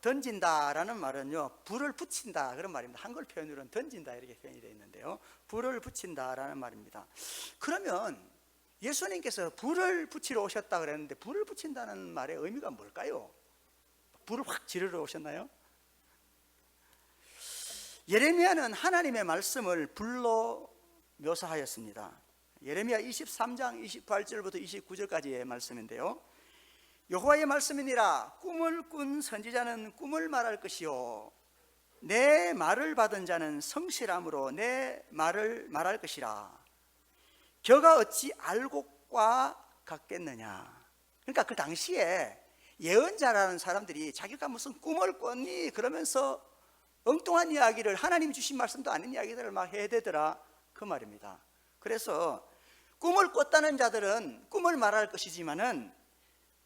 던진다라는 말은요, 불을 붙인다 그런 말입니다. 한글 표현으로는 던진다 이렇게 표현이 되어 있는데요, 불을 붙인다라는 말입니다. 그러면 예수님께서 불을 붙이러 오셨다 그랬는데 불을 붙인다는 말의 의미가 뭘까요? 불을 확 지르러 오셨나요? 예레미야는 하나님의 말씀을 불로 묘사하였습니다. 예레미야 23장 28절부터 29절까지의 말씀인데요, 여호와의 말씀이니라. 꿈을 꾼 선지자는 꿈을 말할 것이요, 내 말을 받은 자는 성실함으로 내 말을 말할 것이라. 겨가 어찌 알곡과 같겠느냐. 그러니까 그 당시에 예언자라는 사람들이 자기가 무슨 꿈을 꿨니 그러면서 엉뚱한 이야기를, 하나님이 주신 말씀도 아닌 이야기들을 막 해대더라 그 말입니다. 그래서 꿈을 꿨다는 자들은 꿈을 말할 것이지만은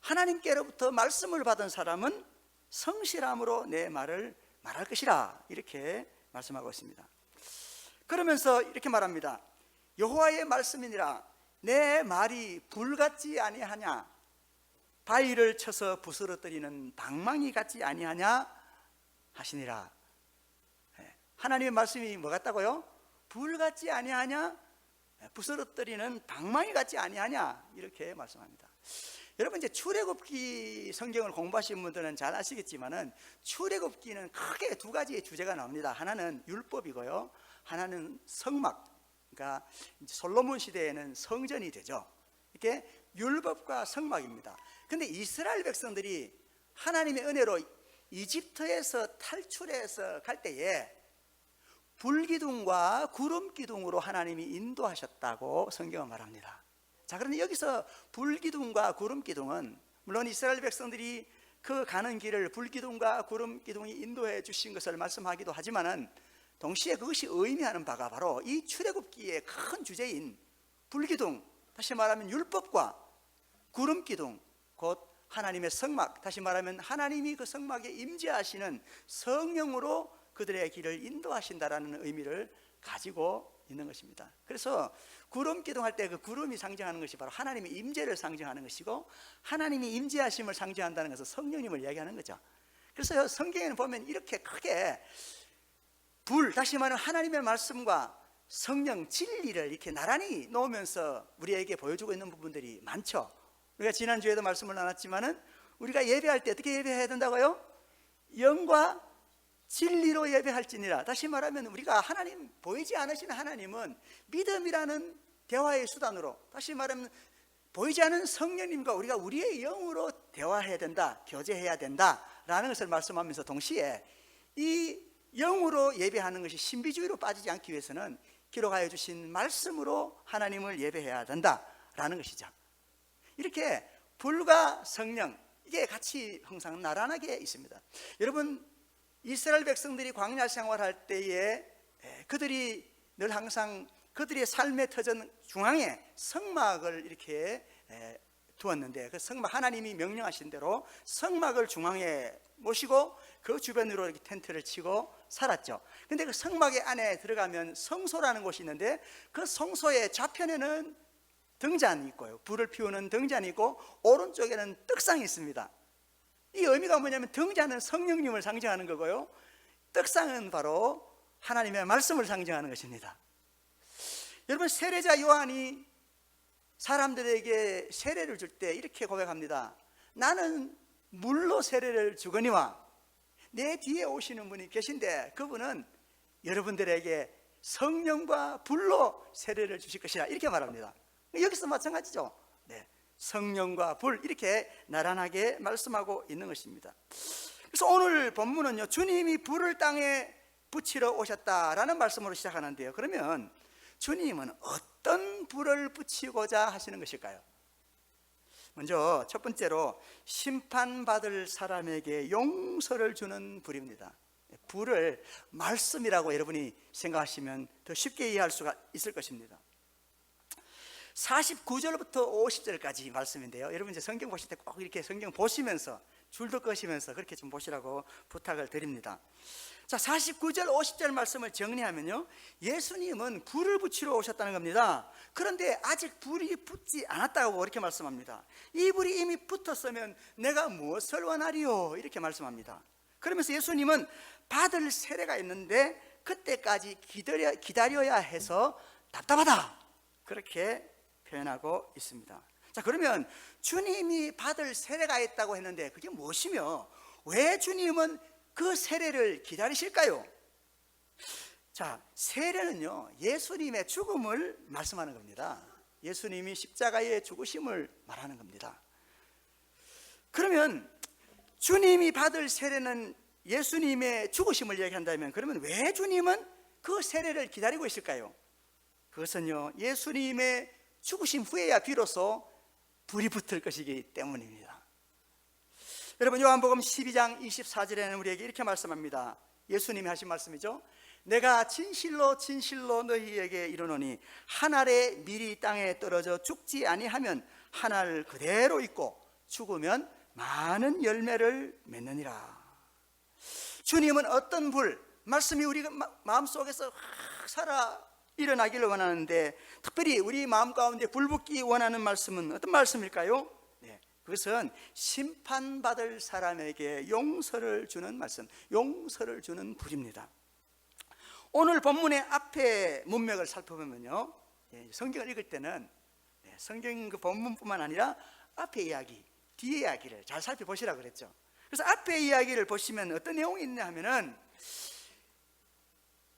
하나님께로부터 말씀을 받은 사람은 성실함으로 내 말을 말할 것이라 이렇게 말씀하고 있습니다. 그러면서 이렇게 말합니다. 여호와의 말씀이니라. 내 말이 불같지 아니하냐, 바위를 쳐서 부스러뜨리는 방망이 같지 아니하냐 하시니라. 하나님의 말씀이 뭐 같다고요? 불같지 아니하냐, 부스러뜨리는 방망이 같지 아니하냐 이렇게 말씀합니다. 여러분, 이제 출애굽기 성경을 공부하신 분들은 잘 아시겠지만은 출애굽기는 크게 두 가지의 주제가 나옵니다. 하나는 율법이고요, 하나는 성막. 그러니까 솔로몬 시대에는 성전이 되죠. 이렇게 율법과 성막입니다. 근데 이스라엘 백성들이 하나님의 은혜로 이집트에서 탈출해서 갈 때에 불기둥과 구름기둥으로 하나님이 인도하셨다고 성경은 말합니다. 자, 그런데 여기서 불기둥과 구름기둥은 물론 이스라엘 백성들이 그 가는 길을 불기둥과 구름기둥이 인도해 주신 것을 말씀하기도 하지만은 동시에 그것이 의미하는 바가 바로 이 출애굽기의 큰 주제인 불기둥, 다시 말하면 율법과 구름기둥, 곧 하나님의 성막, 다시 말하면 하나님이 그 성막에 임재하시는 성령으로 그들의 길을 인도하신다라는 의미를 가지고 있는 것입니다. 그래서 구름기둥 할 때 그 구름이 상징하는 것이 바로 하나님의 임재를 상징하는 것이고, 하나님이 임재하심을 상징한다는 것은 성령님을 이야기하는 거죠. 그래서 성경에는 보면 이렇게 크게 불, 다시 말하면 하나님의 말씀과 성령, 진리를 이렇게 나란히 놓으면서 우리에게 보여주고 있는 부분들이 많죠. 우리가 지난주에도 말씀을 나눴지만은 우리가 예배할 때 어떻게 예배해야 된다고요? 영과 진리로 예배할지니라. 다시 말하면 우리가 하나님, 보이지 않으시는 하나님은 믿음이라는 대화의 수단으로, 다시 말하면 보이지 않은 성령님과 우리가 우리의 영으로 대화해야 된다, 교제해야 된다라는 것을 말씀하면서 동시에 이 영으로 예배하는 것이 신비주의로 빠지지 않기 위해서는 기록하여 주신 말씀으로 하나님을 예배해야 된다라는 것이죠. 이렇게 불과 성령, 이게 같이 항상 나란하게 있습니다. 여러분, 이스라엘 백성들이 광야 생활할 때에 그들이 늘 항상 그들의 삶의 터전 중앙에 성막을 이렇게 두었는데, 그 성막, 하나님이 명령하신 대로 성막을 중앙에 모시고 그 주변으로 이렇게 텐트를 치고 살았죠. 근데 그 성막의 안에 들어가면 성소라는 곳이 있는데, 그 성소의 좌편에는 등잔이 있고요, 불을 피우는 등잔이 있고 오른쪽에는 떡상이 있습니다. 이 의미가 뭐냐면 등잔은 성령님을 상징하는 거고요, 떡상은 바로 하나님의 말씀을 상징하는 것입니다. 여러분, 세례자 요한이 사람들에게 세례를 줄 때 이렇게 고백합니다. 나는 물로 세례를 주거니와 내 뒤에 오시는 분이 계신데 그분은 여러분들에게 성령과 불로 세례를 주실 것이라, 이렇게 말합니다. 여기서 마찬가지죠. 네, 성령과 불, 이렇게 나란하게 말씀하고 있는 것입니다. 그래서 오늘 본문은요, 주님이 불을 땅에 붙이러 오셨다라는 말씀으로 시작하는데요, 그러면 주님은 어떤 불을 붙이고자 하시는 것일까요? 먼저 첫 번째로 심판받을 사람에게 용서를 주는 불입니다. 불을 말씀이라고 여러분이 생각하시면 더 쉽게 이해할 수가 있을 것입니다. 49절부터 50절까지 말씀인데요, 여러분 이제 성경 보실 때 꼭 이렇게 성경 보시면서 줄도 끄시면서 그렇게 좀 보시라고 부탁을 드립니다. 자, 49절 50절 말씀을 정리하면요, 예수님은 불을 붙이러 오셨다는 겁니다. 그런데 아직 불이 붙지 않았다고 이렇게 말씀합니다. 이 불이 이미 붙었으면 내가 무엇을 원하리요, 이렇게 말씀합니다. 그러면서 예수님은 받을 세례가 있는데 그때까지 기다려야 해서 답답하다, 그렇게 표현하고 있습니다. 자, 그러면 주님이 받을 세례가 있다고 했는데 그게 무엇이며 왜 주님은 그 세례를 기다리실까요? 자, 세례는요, 예수님의 죽음을 말씀하는 겁니다. 예수님이 십자가의 죽으심을 말하는 겁니다. 그러면 주님이 받을 세례는 예수님의 죽으심을 얘기한다면, 그러면 왜 주님은 그 세례를 기다리고 있을까요? 그것은요, 예수님의 죽으심 후에야 비로소 불이 붙을 것이기 때문입니다. 여러분, 요한복음 12장 24절에는 우리에게 이렇게 말씀합니다. 예수님이 하신 말씀이죠. 내가 진실로 진실로 너희에게 이르노니 한 알의 밀이 땅에 떨어져 죽지 아니하면 한 알 그대로 있고 죽으면 많은 열매를 맺느니라. 주님은 어떤 불, 말씀이 우리 마음속에서 확 살아 일어나기를 원하는데, 특별히 우리 마음 가운데 불붙기 원하는 말씀은 어떤 말씀일까요? 그것은 심판받을 사람에게 용서를 주는 말씀, 용서를 주는 불입니다. 오늘 본문의 앞에 문맥을 살펴보면요, 성경을 읽을 때는 성경 그 본문뿐만 아니라 앞에 이야기, 뒤에 이야기를 잘 살펴보시라고 그랬죠. 그래서 앞에 이야기를 보시면 어떤 내용이 있냐 하면은,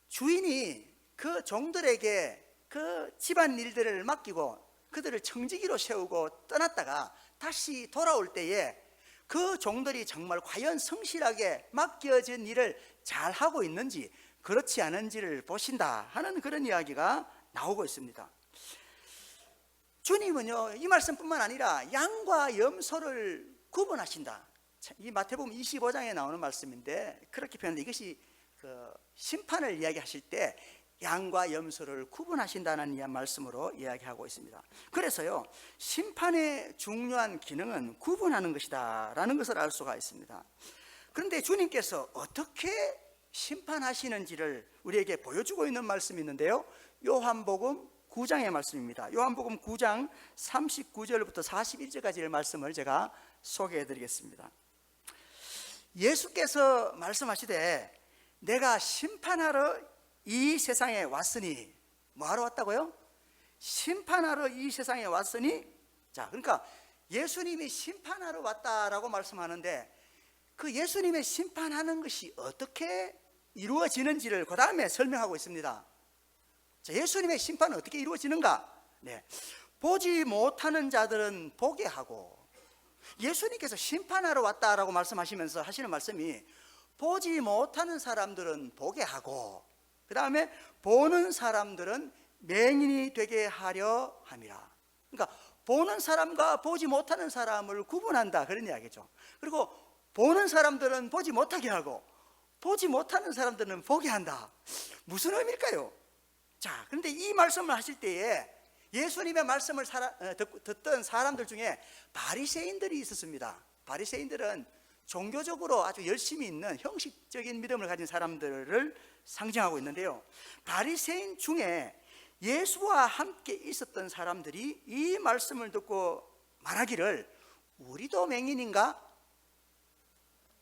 주인이 그 종들에게 그 집안 일들을 맡기고 그들을 청지기로 세우고 떠났다가 다시 돌아올 때에 그 종들이 정말 과연 성실하게 맡겨진 일을 잘하고 있는지 그렇지 않은지를 보신다 하는 그런 이야기가 나오고 있습니다. 주님은요, 이 말씀뿐만 아니라 양과 염소를 구분하신다. 이 마태복음 25장에 나오는 말씀인데 그렇게 표현합니다. 이것이 그 심판을 이야기하실 때 양과 염소를 구분하신다는 말씀으로 이야기하고 있습니다. 그래서요, 심판의 중요한 기능은 구분하는 것이다 라는 것을 알 수가 있습니다. 그런데 주님께서 어떻게 심판하시는지를 우리에게 보여주고 있는 말씀이 있는데요, 요한복음 9장의 말씀입니다. 요한복음 9장 39절부터 41절까지의 말씀을 제가 소개해 드리겠습니다. 예수께서 말씀하시되 내가 심판하러 이 세상에 왔으니, 뭐하러 왔다고요? 심판하러 이 세상에 왔으니. 자, 그러니까 예수님이 심판하러 왔다라고 말씀하는데, 그 예수님의 심판하는 것이 어떻게 이루어지는지를 그 다음에 설명하고 있습니다. 자, 예수님의 심판은 어떻게 이루어지는가? 보지 못하는 자들은 보게 하고, 예수님께서 심판하러 왔다라고 말씀하시면서 하시는 말씀이 보지 못하는 사람들은 보게 하고, 그 다음에 보는 사람들은 맹인이 되게 하려 함이라. 그러니까 보는 사람과 보지 못하는 사람을 구분한다, 그런 이야기죠. 그리고 보는 사람들은 보지 못하게 하고 보지 못하는 사람들은 보게 한다. 무슨 의미일까요? 자, 그런데 이 말씀을 하실 때에 예수님의 말씀을 듣던 사람들 중에 바리새인들이 있었습니다. 바리새인들은 종교적으로 아주 열심히 있는 형식적인 믿음을 가진 사람들을 상징하고 있는데요, 바리새인 중에 예수와 함께 있었던 사람들이 이 말씀을 듣고 말하기를 우리도 맹인인가?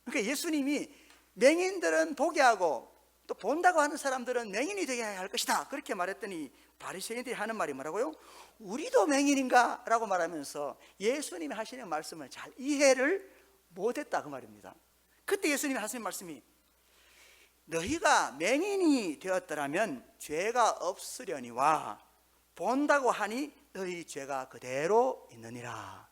그러니까 예수님이 맹인들은 보게 하고 또 본다고 하는 사람들은 맹인이 되게 할 것이다, 그렇게 말했더니 바리새인들이 하는 말이 뭐라고요? 우리도 맹인인가? 라고 말하면서 예수님이 하시는 말씀을 잘 이해를 못했다, 그 말입니다. 그때 예수님이 하시는 말씀이 너희가 맹인이 되었더라면 죄가 없으려니와 본다고 하니 너희 죄가 그대로 있느니라.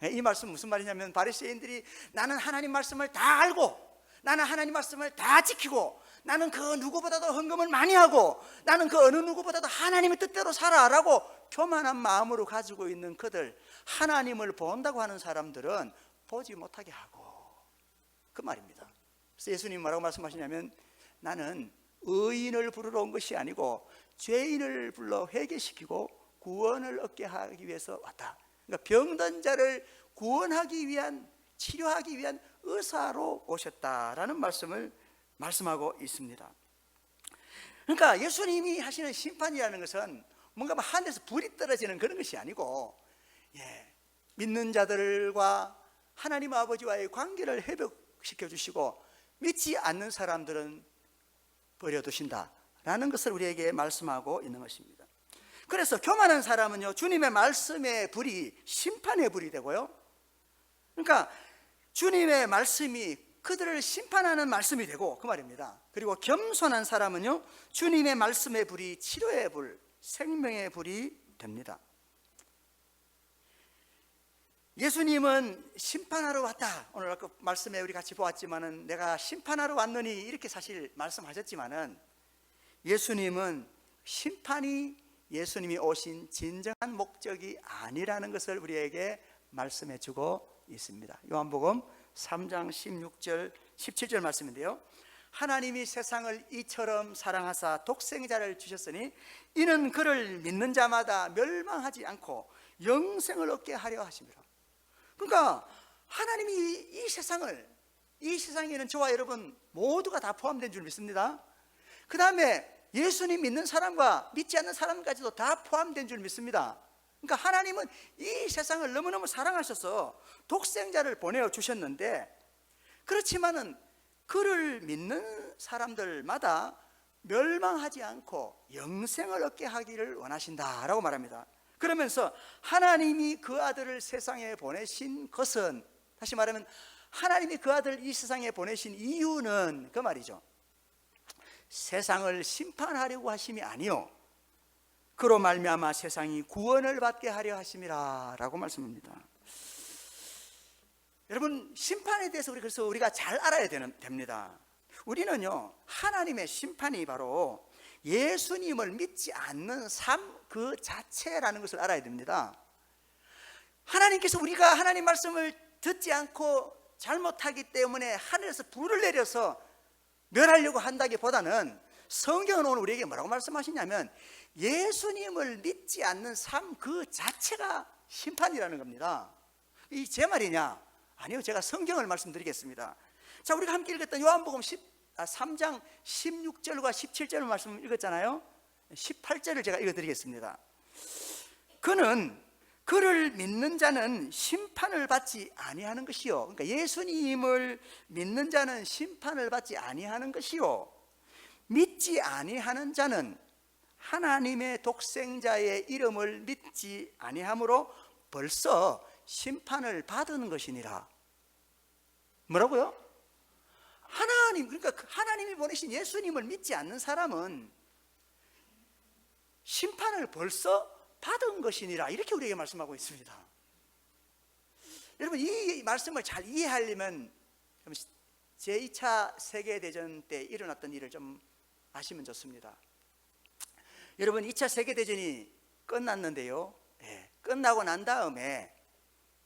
이 말씀 무슨 말이냐면, 바리새인들이 나는 하나님 말씀을 다 알고, 나는 하나님 말씀을 다 지키고, 나는 그 누구보다도 헌금을 많이 하고, 나는 그 어느 누구보다도 하나님의 뜻대로 살아라고 교만한 마음으로 가지고 있는 그들, 하나님을 본다고 하는 사람들은 보지 못하게 하고, 그 말입니다. 그래서 예수님 뭐라고 말씀하시냐면, 나는 의인을 부르러 온 것이 아니고 죄인을 불러 회개시키고 구원을 얻게 하기 위해서 왔다. 그러니까 병든 자를 구원하기 위한, 치료하기 위한 의사로 오셨다라는 말씀을 말씀하고 있습니다. 그러니까 예수님이 하시는 심판이라는 것은 뭔가 하늘에서 불이 떨어지는 그런 것이 아니고, 믿는 자들과 하나님 아버지와의 관계를 회복시켜 주시고 믿지 않는 사람들은 버려두신다라는 것을 우리에게 말씀하고 있는 것입니다. 그래서 교만한 사람은요, 주님의 말씀의 불이 심판의 불이 되고요, 그러니까 주님의 말씀이 그들을 심판하는 말씀이 되고 그 말입니다. 그리고 겸손한 사람은요, 주님의 말씀의 불이 치료의 불, 생명의 불이 됩니다. 예수님은 심판하러 왔다, 오늘 아까 말씀에 우리 같이 보았지만은 내가 심판하러 왔느니 이렇게 사실 말씀하셨지만은, 예수님은 심판이 예수님이 오신 진정한 목적이 아니라는 것을 우리에게 말씀해 주고 있습니다. 요한복음 3장 16절 17절 말씀인데요, 하나님이 세상을 이처럼 사랑하사 독생자를 주셨으니 이는 그를 믿는 자마다 멸망하지 않고 영생을 얻게 하려 하심이라. 그러니까 하나님이 이 세상에는 저와 여러분 모두가 다 포함된 줄 믿습니다. 그 다음에 예수님 믿는 사람과 믿지 않는 사람까지도 다 포함된 줄 믿습니다. 그러니까 하나님은 이 세상을 너무너무 사랑하셔서 독생자를 보내주셨는데, 그렇지만은 그를 믿는 사람들마다 멸망하지 않고 영생을 얻게 하기를 원하신다라고 말합니다. 그러면서 하나님이 그 아들을 세상에 보내신 것은, 다시 말하면 하나님이 그 아들을 이 세상에 보내신 이유는 그 말이죠, 세상을 심판하려고 하심이 아니요 그로 말미암아 세상이 구원을 받게 하려 하심이라 라고 말씀합니다. 여러분, 심판에 대해서 그래서 우리가 잘 알아야 됩니다. 우리는요, 하나님의 심판이 바로 예수님을 믿지 않는 삶 그 자체라는 것을 알아야 됩니다. 하나님께서 우리가 하나님 말씀을 듣지 않고 잘못하기 때문에 하늘에서 불을 내려서 멸하려고 한다기보다는, 성경은 오늘 우리에게 뭐라고 말씀하시냐면 예수님을 믿지 않는 삶 그 자체가 심판이라는 겁니다. 이 제 말이냐? 아니요, 제가 성경을 말씀드리겠습니다. 자, 우리가 함께 읽었던 요한복음 3장 16절과 17절 말씀을 읽었잖아요. 18절을 제가 읽어드리겠습니다. 그를 믿는 자는 심판을 받지 아니하는 것이요, 그러니까 예수님을 믿는 자는 심판을 받지 아니하는 것이요, 믿지 아니하는 자는 하나님의 독생자의 이름을 믿지 아니함으로 벌써 심판을 받은 것이니라. 뭐라고요? 그러니까 하나님이 보내신 예수님을 믿지 않는 사람은 심판을 벌써 받은 것이니라, 이렇게 우리에게 말씀하고 있습니다. 여러분, 이 말씀을 잘 이해하려면 제2차 세계대전 때 일어났던 일을 좀 아시면 좋습니다. 여러분, 2차 세계대전이 끝났는데요, 끝나고 난 다음에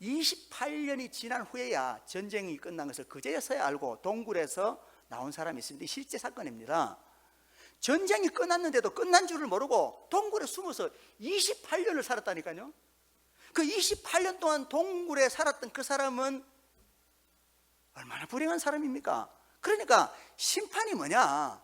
28년이 지난 후에야 전쟁이 끝난 것을 그제서야 알고 동굴에서 나온 사람이 있습니다. 실제 사건입니다. 전쟁이 끝났는데도 끝난 줄을 모르고 동굴에 숨어서 28년을 살았다니까요. 그 28년 동안 동굴에 살았던 그 사람은 얼마나 불행한 사람입니까? 그러니까 심판이 뭐냐?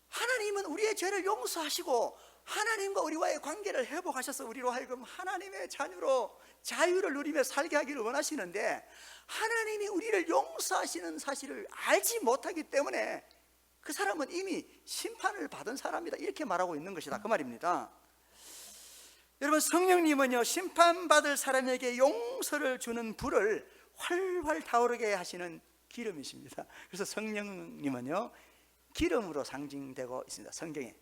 하나님은 우리의 죄를 용서하시고 하나님과 우리와의 관계를 회복하셔서 우리로 하여금 하나님의 자녀로 자유를 누리며 살게 하기를 원하시는데, 하나님이 우리를 용서하시는 사실을 알지 못하기 때문에 그 사람은 이미 심판을 받은 사람이다, 이렇게 말하고 있는 것이다, 그 말입니다. 여러분, 성령님은요, 심판받을 사람에게 용서를 주는 불을 활활 타오르게 하시는 기름이십니다. 그래서 성령님은요, 기름으로 상징되고 있습니다, 성경에.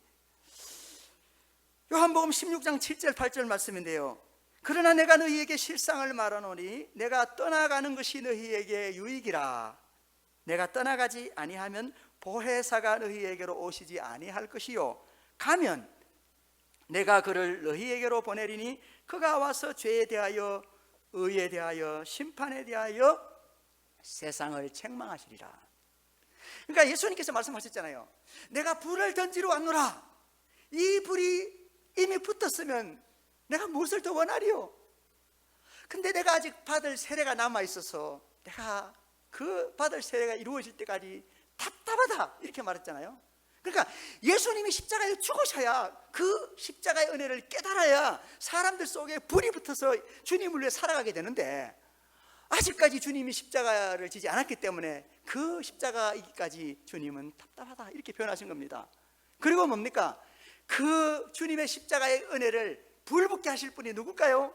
요한복음 16장 7절 8절 말씀인데요, 그러나 내가 너희에게 실상을 말하노니 내가 떠나가는 것이 너희에게 유익이라. 내가 떠나가지 아니하면 보혜사가 너희에게로 오시지 아니할 것이요, 가면 내가 그를 너희에게로 보내리니 그가 와서 죄에 대하여 의에 대하여 심판에 대하여 세상을 책망하시리라. 그러니까 예수님께서 말씀하셨잖아요. 내가 불을 던지러 왔노라. 이 불이 이미 붙었으면 내가 무엇을 더 원하리요? 근데 내가 아직 받을 세례가 남아있어서 내가 그 받을 세례가 이루어질 때까지 답답하다, 이렇게 말했잖아요. 그러니까 예수님이 십자가에 죽으셔야, 그 십자가의 은혜를 깨달아야 사람들 속에 불이 붙어서 주님을 위해 살아가게 되는데, 아직까지 주님이 십자가를 지지 않았기 때문에 그 십자가이기까지 주님은 답답하다 이렇게 표현하신 겁니다. 그리고 뭡니까? 그 주님의 십자가의 은혜를 불붙게 하실 분이 누굴까요?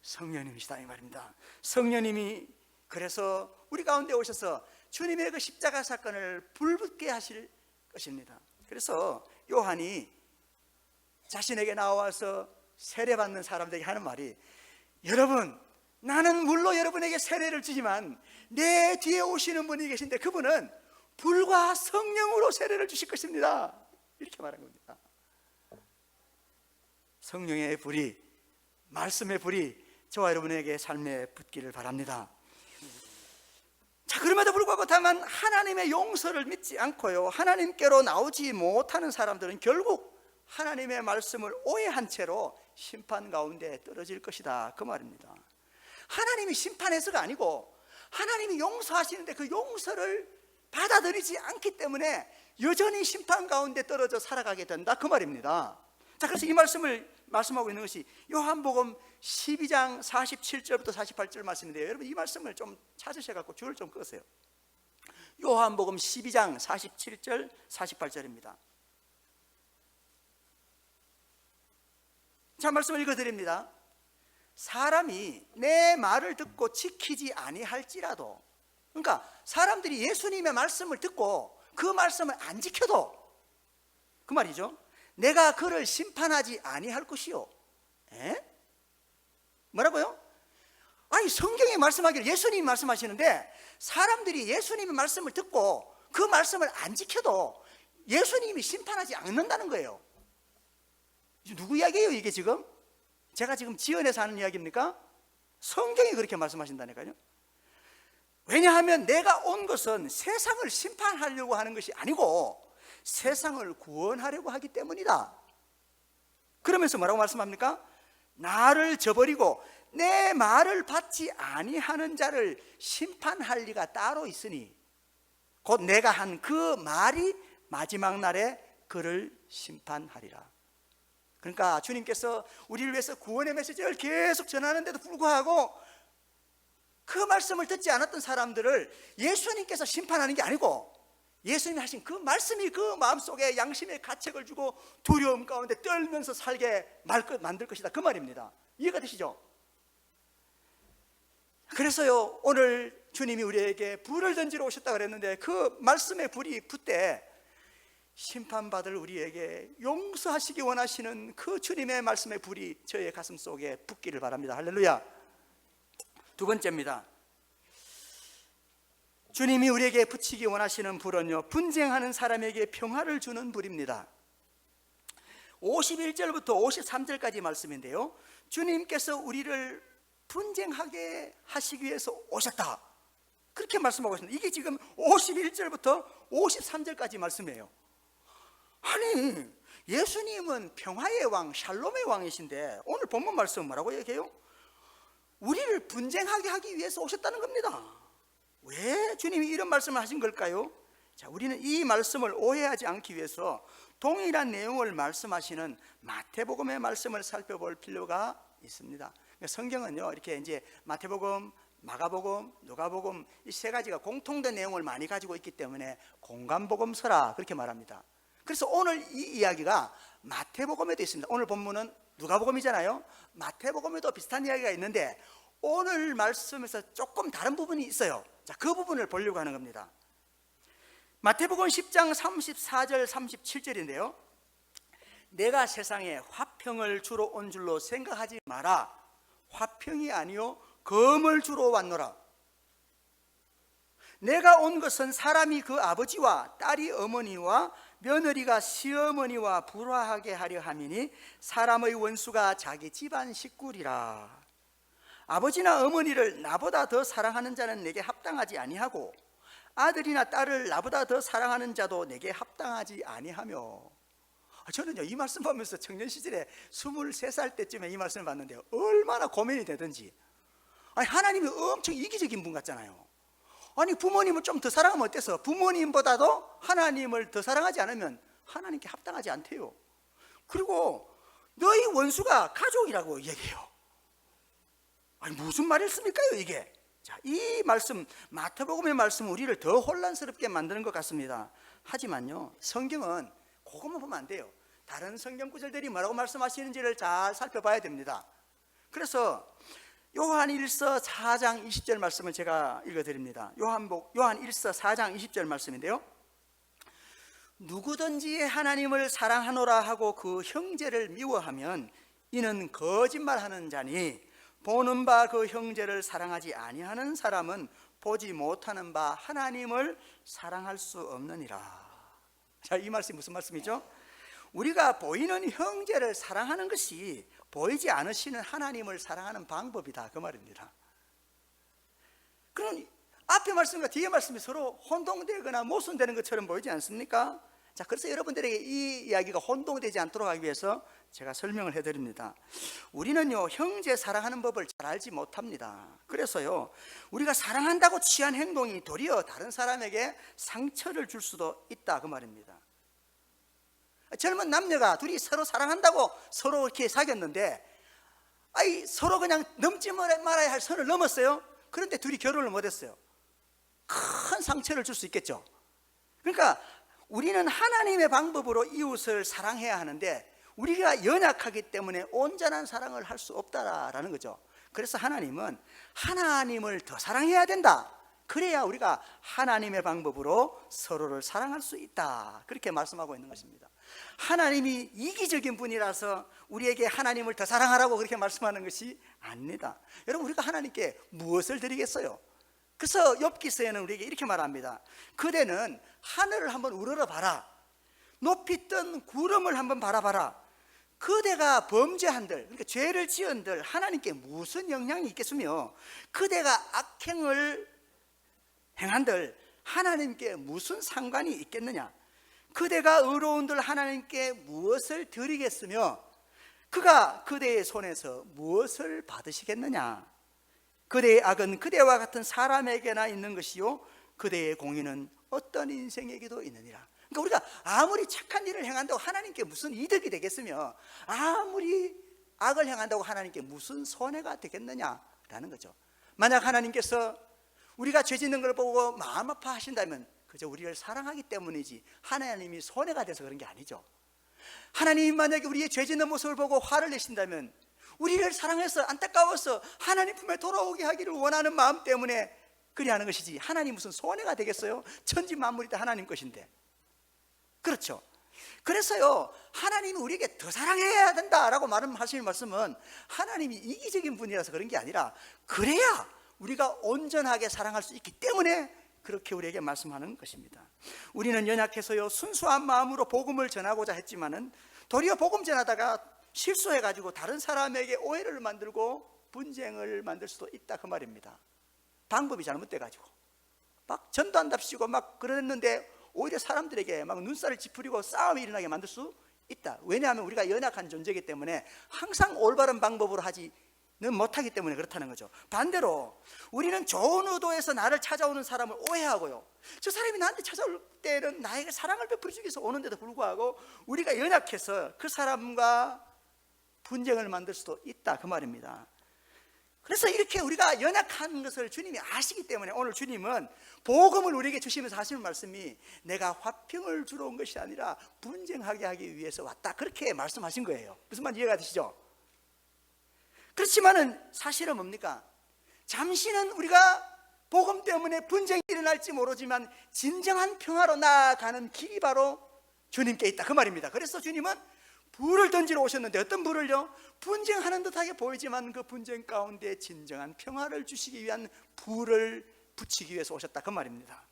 성령님이시다 이 말입니다. 성령님이 그래서 우리 가운데 오셔서 주님의 그 십자가 사건을 불붙게 하실 것입니다. 그래서 요한이 자신에게 나와서 세례받는 사람들에게 하는 말이, 여러분, 나는 물로 여러분에게 세례를 주지만 내 뒤에 오시는 분이 계신데 그분은 불과 성령으로 세례를 주실 것입니다. 이렇게 말한 겁니다. 성령의 불이, 말씀의 불이 저와 여러분에게 삶에 붙기를 바랍니다. 자, 그럼에도 불구하고 다만 하나님의 용서를 믿지 않고요, 하나님께로 나오지 못하는 사람들은 결국 하나님의 말씀을 오해한 채로 심판 가운데 떨어질 것이다, 그 말입니다. 하나님이 심판해서가 아니고 하나님이 용서하시는데 그 용서를 받아들이지 않기 때문에 여전히 심판 가운데 떨어져 살아가게 된다, 그 말입니다. 자, 그래서 이 말씀을 말씀하고 있는 것이 요한복음 12장 47절부터 48절 말씀인데요, 여러분 이 말씀을 좀 찾으셔서 줄을 좀 끄세요. 요한복음 12장 47절 48절입니다. 자, 말씀을 읽어드립니다. 사람이 내 말을 듣고 지키지 아니할지라도, 그러니까 사람들이 예수님의 말씀을 듣고 그 말씀을 안 지켜도, 그 말이죠, 내가 그를 심판하지 아니할 것이요. 뭐라고요? 아니, 성경에 말씀하기를, 예수님이 말씀하시는데 사람들이 예수님의 말씀을 듣고 그 말씀을 안 지켜도 예수님이 심판하지 않는다는 거예요. 누구 이야기예요 이게 지금? 제가 지금 지어내서 하는 이야기입니까? 성경이 그렇게 말씀하신다니까요. 왜냐하면 내가 온 것은 세상을 심판하려고 하는 것이 아니고 세상을 구원하려고 하기 때문이다. 그러면서 뭐라고 말씀합니까? 나를 저버리고 내 말을 받지 아니하는 자를 심판할 리가 따로 있으니 곧 내가 한 그 말이 마지막 날에 그를 심판하리라. 그러니까 주님께서 우리를 위해서 구원의 메시지를 계속 전하는데도 불구하고 그 말씀을 듣지 않았던 사람들을 예수님께서 심판하는 게 아니고 예수님이 하신 그 말씀이 그 마음속에 양심의 가책을 주고 두려움 가운데 떨면서 살게 만들 것이다, 그 말입니다. 이해가 되시죠? 그래서요, 오늘 주님이 우리에게 불을 던지러 오셨다 그랬는데 그 말씀의 불이 붙되 심판받을 우리에게 용서하시기 원하시는 그 주님의 말씀의 불이 저의 가슴 속에 붙기를 바랍니다. 할렐루야. 두 번째입니다. 주님이 우리에게 붙이기 원하시는 불은요, 분쟁하는 사람에게 평화를 주는 불입니다. 51절부터 53절까지 말씀인데요, 주님께서 우리를 분쟁하게 하시기 위해서 오셨다, 그렇게 말씀하고 있습니다. 이게 지금 51절부터 53절까지 말씀이에요. 아니, 예수님은 평화의 왕, 샬롬의 왕이신데 오늘 본문 말씀은 뭐라고 얘기해요? 우리를 분쟁하게 하기 위해서 오셨다는 겁니다. 왜 주님이 이런 말씀을 하신 걸까요? 자, 우리는 이 말씀을 오해하지 않기 위해서 동일한 내용을 말씀하시는 마태복음의 말씀을 살펴볼 필요가 있습니다. 성경은요, 이렇게 이제 마태복음, 마가복음, 누가복음 이 세 가지가 공통된 내용을 많이 가지고 있기 때문에 공관복음서라 그렇게 말합니다. 그래서 오늘 이 이야기가 마태복음에도 있습니다. 오늘 본문은 누가복음이잖아요. 마태복음에도 비슷한 이야기가 있는데 오늘 말씀에서 조금 다른 부분이 있어요. 자, 그 부분을 보려고 하는 겁니다. 마태복음 10장 34절 37절인데요, 내가 세상에 화평을 주러 온 줄로 생각하지 마라. 화평이 아니요 검을 주러 왔노라. 내가 온 것은 사람이 그 아버지와 딸이 어머니와 며느리가 시어머니와 불화하게 하려 함이니 사람의 원수가 자기 집안 식구리라. 아버지나 어머니를 나보다 더 사랑하는 자는 내게 합당하지 아니하고 아들이나 딸을 나보다 더 사랑하는 자도 내게 합당하지 아니하며. 저는요, 이 말씀 보면서 청년 시절에 23살 때쯤에 이 말씀을 봤는데 얼마나 고민이 되든지. 아니, 하나님이 엄청 이기적인 분 같잖아요. 아니, 부모님을 좀 더 사랑하면 어때서? 부모님보다도 하나님을 더 사랑하지 않으면 하나님께 합당하지 않대요. 그리고 너희 원수가 가족이라고 얘기해요. 아니, 무슨 말일습니까요 이게? 자, 이 말씀, 마태복음의 말씀은 우리를 더 혼란스럽게 만드는 것 같습니다. 하지만요, 성경은 그것만 보면 안 돼요. 다른 성경 구절들이 뭐라고 말씀하시는지를 잘 살펴봐야 됩니다. 그래서 요한 1서 4장 20절 말씀을 제가 읽어드립니다. 요한 1서 4장 20절 말씀인데요, 누구든지 하나님을 사랑하노라 하고 그 형제를 미워하면 이는 거짓말하는 자니 보는 바 그 형제를 사랑하지 아니하는 사람은 보지 못하는 바 하나님을 사랑할 수 없느니라. 자, 이 말씀이 무슨 말씀이죠? 우리가 보이는 형제를 사랑하는 것이 보이지 않으시는 하나님을 사랑하는 방법이다, 그 말입니다. 그럼 앞에 말씀과 뒤에 말씀이 서로 혼동되거나 모순되는 것처럼 보이지 않습니까? 자, 그래서 여러분들에게 이 이야기가 혼동되지 않도록 하기 위해서 제가 설명을 해드립니다. 우리는요, 형제 사랑하는 법을 잘 알지 못합니다. 그래서요, 우리가 사랑한다고 취한 행동이 도리어 다른 사람에게 상처를 줄 수도 있다, 그 말입니다. 젊은 남녀가 둘이 서로 사랑한다고 서로 이렇게 사귀었는데, 서로 그냥 넘지 말아야 할 선을 넘었어요. 그런데 둘이 결혼을 못했어요. 큰 상처를 줄 수 있겠죠. 그러니까 우리는 하나님의 방법으로 이웃을 사랑해야 하는데 우리가 연약하기 때문에 온전한 사랑을 할 수 없다라는 거죠. 그래서 하나님은 하나님을 더 사랑해야 된다. 그래야 우리가 하나님의 방법으로 서로를 사랑할 수 있다, 그렇게 말씀하고 있는 것입니다. 하나님이 이기적인 분이라서 우리에게 하나님을 더 사랑하라고 그렇게 말씀하는 것이 아닙니다. 여러분, 우리가 하나님께 무엇을 드리겠어요? 그래서 욥기서에는 우리에게 이렇게 말합니다. 그대는 하늘을 한번 우러러봐라. 높이 뜬 구름을 한번 바라봐라. 그대가 범죄한들, 그러니까 죄를 지은들 하나님께 무슨 영향이 있겠으며 그대가 악행을 행한들 하나님께 무슨 상관이 있겠느냐. 그대가 의로운들 하나님께 무엇을 드리겠으며 그가 그대의 손에서 무엇을 받으시겠느냐. 그대의 악은 그대와 같은 사람에게나 있는 것이요 그대의 공의는 어떤 인생에게도 있느니라. 그러니까 우리가 아무리 착한 일을 행한다고 하나님께 무슨 이득이 되겠으며 아무리 악을 행한다고 하나님께 무슨 손해가 되겠느냐라는 거죠. 만약 하나님께서 우리가 죄 짓는 걸 보고 마음 아파하신다면 그저 우리를 사랑하기 때문이지 하나님이 손해가 돼서 그런 게 아니죠. 하나님이 만약에 우리의 죄 짓는 모습을 보고 화를 내신다면 우리를 사랑해서 안타까워서 하나님 품에 돌아오게 하기를 원하는 마음 때문에 그리하는 것이지 하나님 무슨 손해가 되겠어요? 천지 만물이 다 하나님 것인데. 그렇죠. 그래서요, 하나님이 우리에게 더 사랑해야 된다라고 말씀하시는 말씀은 하나님이 이기적인 분이라서 그런 게 아니라 그래야 우리가 온전하게 사랑할 수 있기 때문에 그렇게 우리에게 말씀하는 것입니다. 우리는 연약해서요, 순수한 마음으로 복음을 전하고자 했지만은 도리어 복음 전하다가 실수해가지고 다른 사람에게 오해를 만들고 분쟁을 만들 수도 있다, 그 말입니다. 방법이 잘못돼가지고 막 전도한답시고 막 그랬는데 오히려 사람들에게 막 눈살을 찌푸리고 싸움이 일어나게 만들 수 있다. 왜냐하면 우리가 연약한 존재이기 때문에 항상 올바른 방법으로 하지는 못하기 때문에 그렇다는 거죠. 반대로 우리는 좋은 의도에서 나를 찾아오는 사람을 오해하고요, 저 사람이 나한테 찾아올 때는 나에게 사랑을 베풀어 주기 위해서 오는데도 불구하고 우리가 연약해서 그 사람과 분쟁을 만들 수도 있다, 그 말입니다. 그래서 이렇게 우리가 연약한 것을 주님이 아시기 때문에 오늘 주님은 복음을 우리에게 주시면서 하시는 말씀이 내가 화평을 주러 온 것이 아니라 분쟁하게 하기 위해서 왔다, 그렇게 말씀하신 거예요. 무슨 말인지 이해가 되시죠? 그렇지만은 사실은 뭡니까? 잠시는 우리가 복음 때문에 분쟁이 일어날지 모르지만 진정한 평화로 나아가는 길이 바로 주님께 있다, 그 말입니다. 그래서 주님은 불을 던지러 오셨는데 어떤 불을요? 분쟁하는 듯하게 보이지만 그 분쟁 가운데 진정한 평화를 주시기 위한 불을 붙이기 위해서 오셨다, 그 말입니다.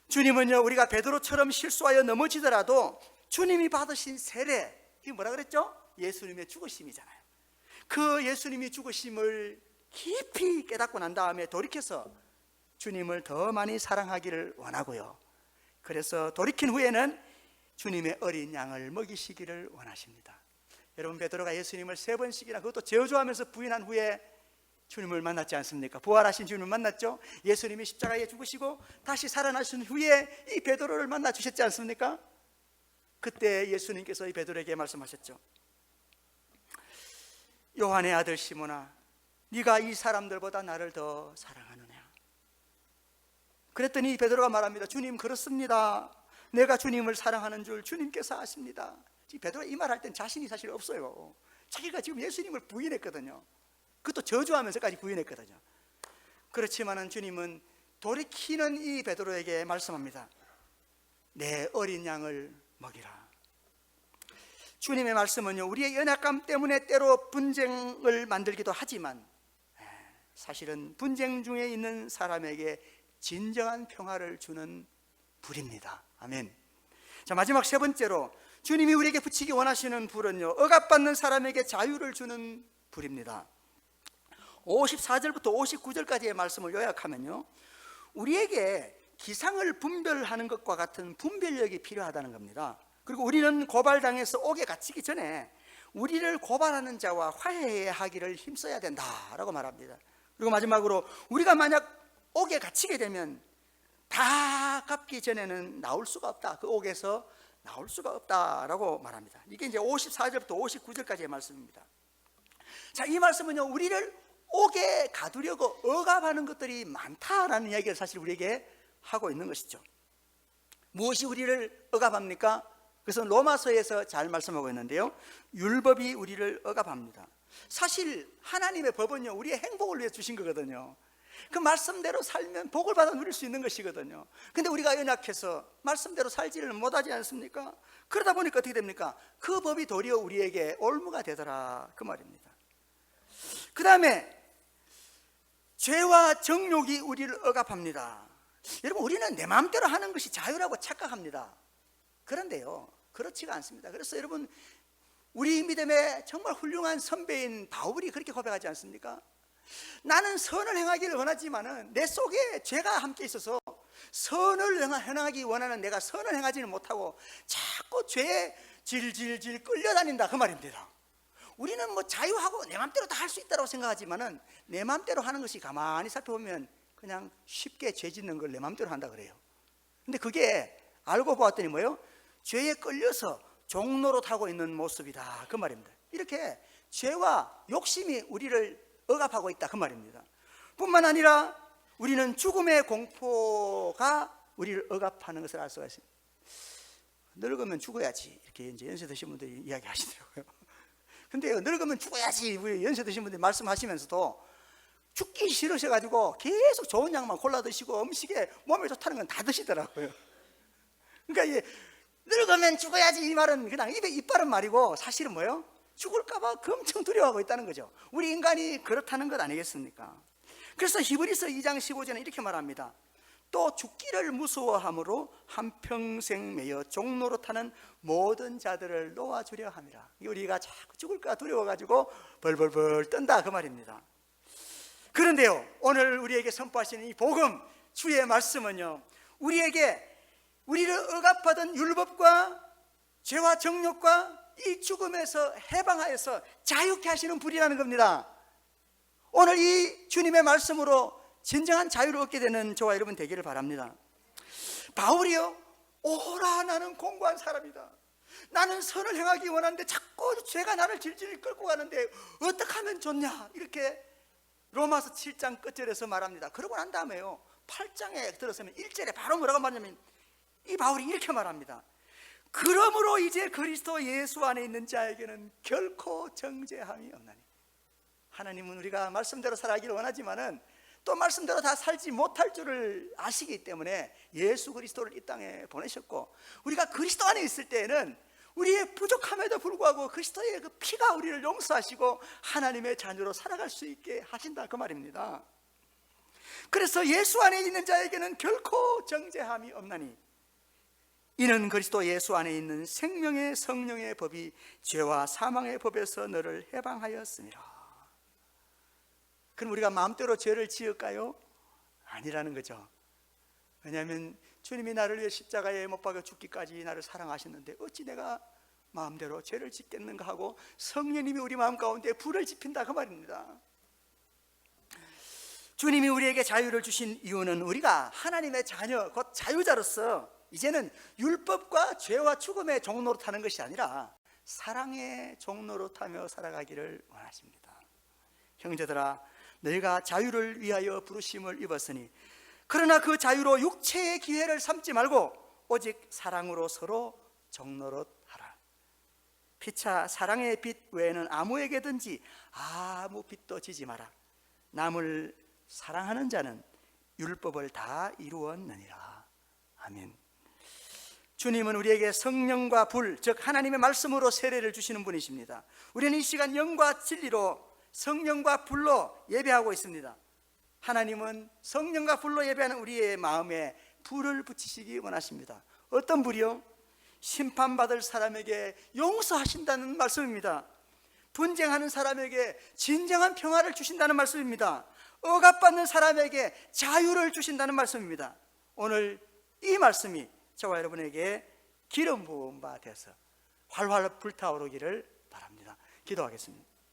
주님은요, 우리가 베드로처럼 실수하여 넘어지더라도 주님이 받으신 세례, 이게 뭐라 그랬죠? 예수님의 죽으심이잖아요. 그 예수님이 죽으심을 깊이 깨닫고 난 다음에 돌이켜서 주님을 더 많이 사랑하기를 원하고요, 그래서 돌이킨 후에는 주님의 어린 양을 먹이시기를 원하십니다. 여러분, 베드로가 예수님을 3번씩이나 그것도 저주하면서 부인한 후에 주님을 만났지 않습니까? 부활하신 주님을 만났죠. 예수님이 십자가에 죽으시고 다시 살아나신 후에 이 베드로를 만나 주셨지 않습니까? 그때 예수님께서 이 베드로에게 말씀하셨죠. 요한의 아들 시몬아, 네가 이 사람들보다 나를 더 사랑하느냐? 그랬더니 베드로가 말합니다. 주님, 그렇습니다. 내가 주님을 사랑하는 줄 주님께서 아십니다. 베드로가 이 말할 땐 자신이 사실 없어요. 자기가 지금 예수님을 부인했거든요. 그것도 저주하면서까지 부인했거든요. 그렇지만은 주님은 돌이키는 이 베드로에게 말씀합니다. 내 어린 양을 먹이라. 주님의 말씀은요, 우리의 연약감 때문에 때로 분쟁을 만들기도 하지만 사실은 분쟁 중에 있는 사람에게 진정한 평화를 주는 불입니다. 아멘. 자, 마지막 세 번째로 주님이 우리에게 붙이기 원하시는 불은요, 억압받는 사람에게 자유를 주는 불입니다. 54절부터 59절까지의 말씀을 요약하면요, 우리에게 기상을 분별하는 것과 같은 분별력이 필요하다는 겁니다. 그리고 우리는 고발당해서 옥에 갇히기 전에 우리를 고발하는 자와 화해하기를 힘써야 된다라고 말합니다. 그리고 마지막으로 우리가 만약 옥에 갇히게 되면 다 갚기 전에는 나올 수가 없다. 그 옥에서 나올 수가 없다라고 말합니다. 이게 이제 54절부터 59절까지의 말씀입니다. 자, 이 말씀은요, 우리를 옥에 가두려고 억압하는 것들이 많다라는 이야기를 사실 우리에게 하고 있는 것이죠. 무엇이 우리를 억압합니까? 그래서 로마서에서 잘 말씀하고 있는데요, 율법이 우리를 억압합니다. 사실 하나님의 법은요, 우리의 행복을 위해 주신 거거든요. 그 말씀대로 살면 복을 받아 누릴 수 있는 것이거든요. 근데 우리가 연약해서 말씀대로 살지를 못하지 않습니까? 그러다 보니까 어떻게 됩니까? 그 법이 도리어 우리에게 올무가 되더라, 그 말입니다. 그 다음에 죄와 정욕이 우리를 억압합니다. 여러분, 우리는 내 마음대로 하는 것이 자유라고 착각합니다. 그런데요, 그렇지가 않습니다. 그래서 여러분, 우리 믿음의 정말 훌륭한 선배인 바울이 그렇게 고백하지 않습니까? 나는 선을 행하기를 원하지만은 내 속에 죄가 함께 있어서 선을 행하기 원하는 내가 선을 행하지는 못하고 자꾸 죄에 질질질 끌려다닌다, 그 말입니다. 우리는 뭐 자유하고 내 마음대로 다 할 수 있다고 생각하지만은 내 마음대로 하는 것이 가만히 살펴보면 그냥 쉽게 죄 짓는 걸 내 마음대로 한다 그래요. 근데 그게 알고 보았더니 뭐예요? 죄에 끌려서 종노릇하고 있는 모습이다, 그 말입니다. 이렇게 죄와 욕심이 우리를 억압하고 있다, 그 말입니다. 뿐만 아니라 우리는 죽음의 공포가 우리를 억압하는 것을 알 수가 있습니다. 늙으면 죽어야지, 이렇게 이제 연세 드신 분들이 이야기하시더라고요. 근데 늙으면 죽어야지 우리 연세 드신 분들이 말씀하시면서도 죽기 싫으셔가지고 계속 좋은 약만 골라 드시고 음식에 몸에 좋다는 건 다 드시더라고요. 그러니까 이게 늙으면 죽어야지, 이 말은 그냥 입에 이빨은 말이고 사실은 뭐예요? 죽을까봐 엄청 두려워하고 있다는 거죠. 우리 인간이 그렇다는 것 아니겠습니까? 그래서 히브리서 2장 15절은 이렇게 말합니다. 또 죽기를 무서워함으로 한평생 매여 종노릇하는 모든 자들을 놓아주려 함이라. 우리가 자꾸 죽을까 두려워가지고 벌벌벌 떤다, 그 말입니다. 그런데요, 오늘 우리에게 선포하시는 이 복음, 주의 말씀은요, 우리를 억압하던 율법과 죄와 정욕과 이 죽음에서 해방하여서 자유케 하시는 불이라는 겁니다. 오늘 이 주님의 말씀으로 진정한 자유를 얻게 되는 저와 여러분 되기를 바랍니다. 바울이요, 오라 나는 공고한 사람이다. 나는 선을 행하기 원하는데 자꾸 죄가 나를 질질 끌고 가는데 어떻게 하면 좋냐, 이렇게 로마서 7장 끝절에서 말합니다. 그러고 난 다음에요, 8장에 들어서면 1절에 바로 뭐라고 말하냐면 이 바울이 이렇게 말합니다. 그러므로 이제 그리스도 예수 안에 있는 자에게는 결코 정죄함이 없나니. 하나님은 우리가 말씀대로 살아가기를 원하지만은 또 말씀대로 다 살지 못할 줄을 아시기 때문에 예수 그리스도를 이 땅에 보내셨고, 우리가 그리스도 안에 있을 때에는 우리의 부족함에도 불구하고 그리스도의 그 피가 우리를 용서하시고 하나님의 자녀로 살아갈 수 있게 하신다, 그 말입니다. 그래서 예수 안에 있는 자에게는 결코 정죄함이 없나니 이는 그리스도 예수 안에 있는 생명의 성령의 법이 죄와 사망의 법에서 너를 해방하였습니다. 그럼 우리가 마음대로 죄를 지을까요? 아니라는 거죠. 왜냐하면 주님이 나를 위해 십자가에 못 박아 죽기까지 나를 사랑하셨는데 어찌 내가 마음대로 죄를 짓겠는가 하고 성령님이 우리 마음 가운데 불을 지핀다, 그 말입니다. 주님이 우리에게 자유를 주신 이유는 우리가 하나님의 자녀, 곧 자유자로서 이제는 율법과 죄와 죽음의 종로로 타는 것이 아니라 사랑의 종로로 타며 살아가기를 원하십니다. 형제들아, 너희가 자유를 위하여 부르심을 입었으니 그러나 그 자유로 육체의 기회를 삼지 말고 오직 사랑으로 서로 적노릇하라. 피차 사랑의 빛 외에는 아무에게든지 아무 빛도 지지 마라. 남을 사랑하는 자는 율법을 다 이루었느니라. 아멘. 주님은 우리에게 성령과 불, 즉 하나님의 말씀으로 세례를 주시는 분이십니다. 우리는 이 시간 영과 진리로 성령과 불로 예배하고 있습니다. 하나님은 성령과 불로 예배하는 우리의 마음에 불을 붙이시기 원하십니다. 어떤 불이요? 심판받을 사람에게 용서하신다는 말씀입니다. 분쟁하는 사람에게 진정한 평화를 주신다는 말씀입니다. 억압받는 사람에게 자유를 주신다는 말씀입니다. 오늘 이 말씀이 저와 여러분에게 기름 부은 바 되어서 활활 불타오르기를 바랍니다. 기도하겠습니다.